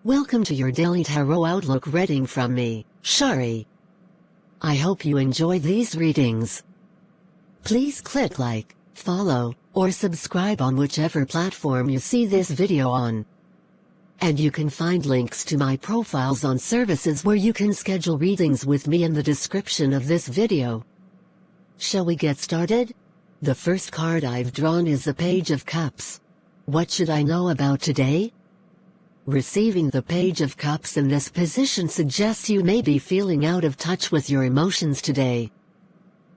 Welcome to your daily tarot outlook reading from me, Shari. I hope you enjoy these readings. Please click like, follow, or subscribe on whichever platform you see this video on. And you can find links to my profiles on services where you can schedule readings with me in the description of this video. Shall we get started? The first card I've drawn is the Page of Cups. What should I know about today? Receiving the Page of Cups in this position suggests you may be feeling out of touch with your emotions today.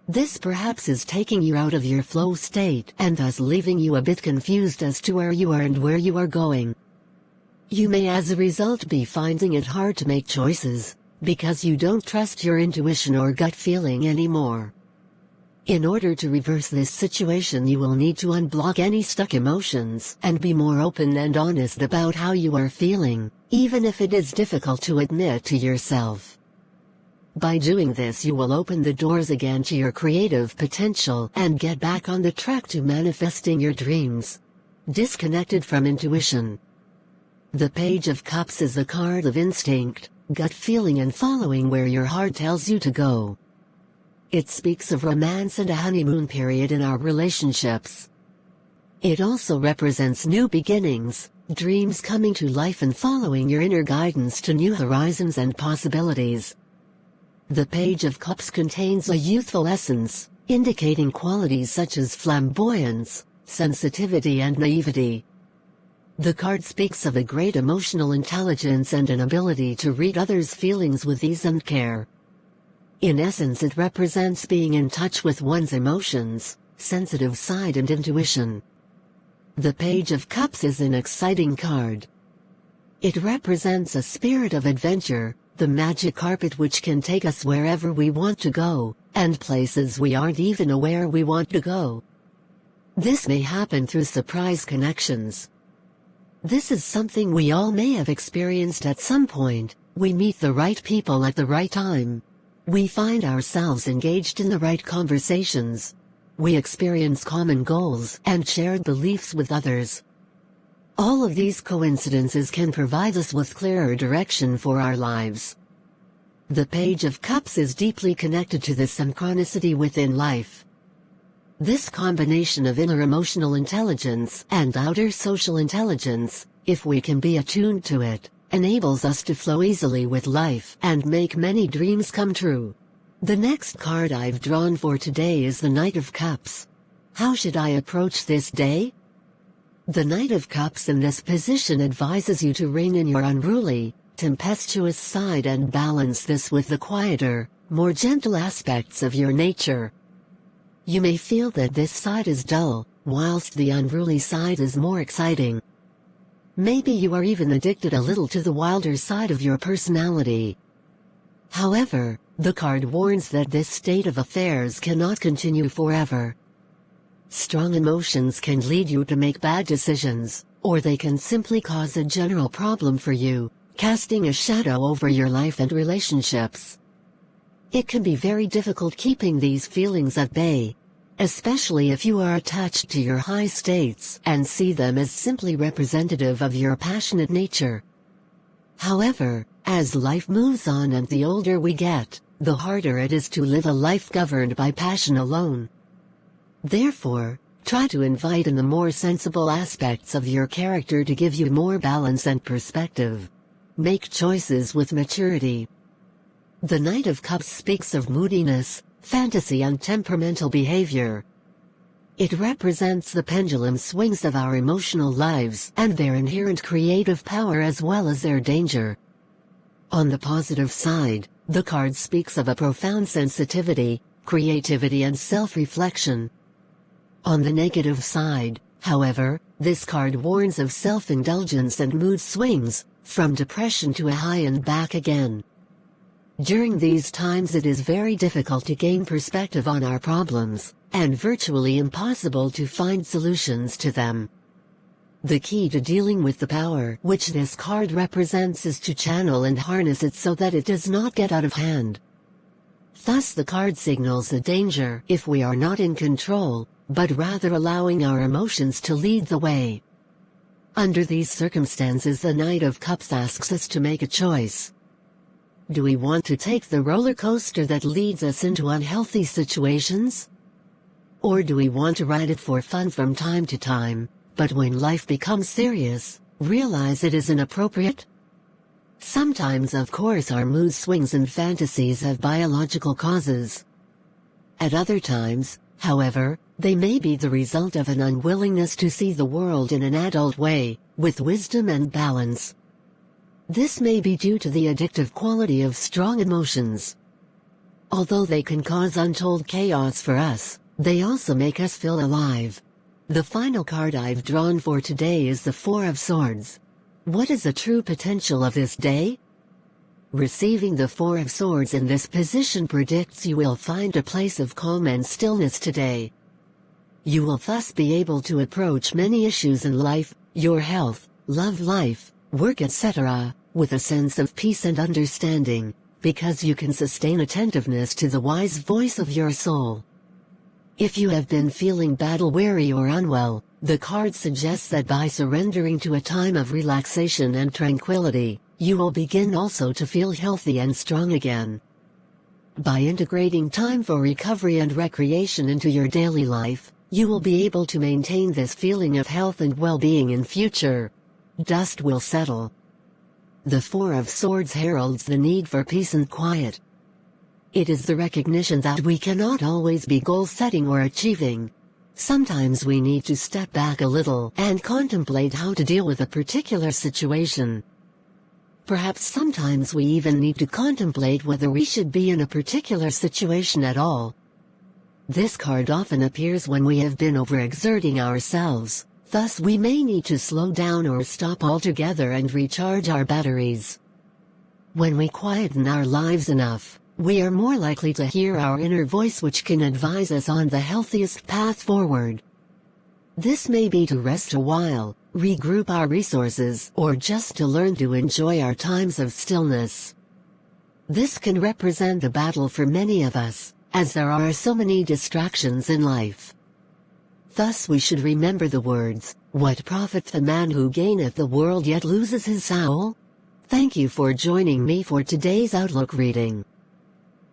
This perhaps is taking you out of your flow state and thus leaving you a bit confused as to where you are and where you are going. You may as a result be finding it hard to make choices, because you don't trust your intuition or gut feeling anymore. In order to reverse this situation, you will need to unblock any stuck emotions and be more open and honest about how you are feeling, even if it is difficult to admit to yourself. By doing this, you will open the doors again to your creative potential and get back on the track to manifesting your dreams. Disconnected from intuition. The Page of Cups is the card of instinct, gut feeling, and following where your heart tells you to go. It speaks of romance and a honeymoon period in our relationships. It also represents new beginnings, dreams coming to life, and following your inner guidance to new horizons and possibilities. The Page of Cups contains a youthful essence, indicating qualities such as flamboyance, sensitivity, and naivety. The card speaks of a great emotional intelligence and an ability to read others' feelings with ease and care. In essence, it represents being in touch with one's emotions, sensitive side, and intuition. The Page of Cups is an exciting card. It represents a spirit of adventure, the magic carpet which can take us wherever we want to go, and places we aren't even aware we want to go. This may happen through surprise connections. This is something we all may have experienced at some point. We meet the right people at the right time. We find ourselves engaged in the right conversations. We experience common goals and shared beliefs with others. All of these coincidences can provide us with clearer direction for our lives. The Page of Cups is deeply connected to the synchronicity within life. This combination of inner emotional intelligence and outer social intelligence, if we can be attuned to it, enables us to flow easily with life and make many dreams come true. The next card I've drawn for today is the Knight of Cups. How should I approach this day? The Knight of Cups in this position advises you to rein in your unruly, tempestuous side and balance this with the quieter, more gentle aspects of your nature. You may feel that this side is dull, whilst the unruly side is more exciting. Maybe you are even addicted a little to the wilder side of your personality. However, the card warns that this state of affairs cannot continue forever. Strong emotions can lead you to make bad decisions, or they can simply cause a general problem for you, casting a shadow over your life and relationships. It can be very difficult keeping these feelings at bay, especially if you are attached to your high states and see them as simply representative of your passionate nature. However, as life moves on and the older we get, the harder it is to live a life governed by passion alone. Therefore, try to invite in the more sensible aspects of your character to give you more balance and perspective. Make choices with maturity. The Knight of Cups speaks of moodiness, fantasy, and temperamental behavior. It represents the pendulum swings of our emotional lives and their inherent creative power as well as their danger. On the positive side, the card speaks of a profound sensitivity, creativity, and self-reflection. On the negative side, however, this card warns of self-indulgence and mood swings, from depression to a high and back again. During these times it is very difficult to gain perspective on our problems, and virtually impossible to find solutions to them. The key to dealing with the power which this card represents is to channel and harness it so that it does not get out of hand. Thus the card signals a danger if we are not in control, but rather allowing our emotions to lead the way. Under these circumstances, the Knight of Cups asks us to make a choice. Do we want to take the roller coaster that leads us into unhealthy situations? Or do we want to ride it for fun from time to time, but when life becomes serious, realize it is inappropriate? Sometimes, of course, our mood swings and fantasies have biological causes. At other times, however, they may be the result of an unwillingness to see the world in an adult way, with wisdom and balance. This may be due to the addictive quality of strong emotions. Although they can cause untold chaos for us, they also make us feel alive. The final card I've drawn for today is the Four of Swords. What is the true potential of this day? Receiving the Four of Swords in this position predicts you will find a place of calm and stillness today. You will thus be able to approach many issues in life, your health, love life, work, etc., with a sense of peace and understanding, because you can sustain attentiveness to the wise voice of your soul. If you have been feeling battle-weary or unwell, the card suggests that by surrendering to a time of relaxation and tranquility, you will begin also to feel healthy and strong again. By integrating time for recovery and recreation into your daily life, you will be able to maintain this feeling of health and well-being in future. Dust will settle. The Four of Swords heralds the need for peace and quiet. It is the recognition that we cannot always be goal-setting or achieving. Sometimes we need to step back a little and contemplate how to deal with a particular situation. Perhaps sometimes we even need to contemplate whether we should be in a particular situation at all. This card often appears when we have been overexerting ourselves, thus we may need to slow down or stop altogether and recharge our batteries. When we quieten our lives enough, we are more likely to hear our inner voice, which can advise us on the healthiest path forward. This may be to rest a while, regroup our resources, or just to learn to enjoy our times of stillness. This can represent a battle for many of us, as there are so many distractions in life. Thus we should remember the words, "What profiteth the man who gaineth the world yet loses his soul?" Thank you for joining me for today's Outlook reading.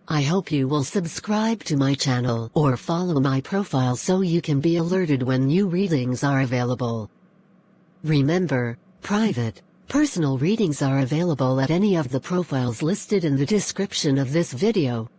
I hope you will subscribe to my channel or follow my profile so you can be alerted when new readings are available. Remember, private, personal readings are available at any of the profiles listed in the description of this video.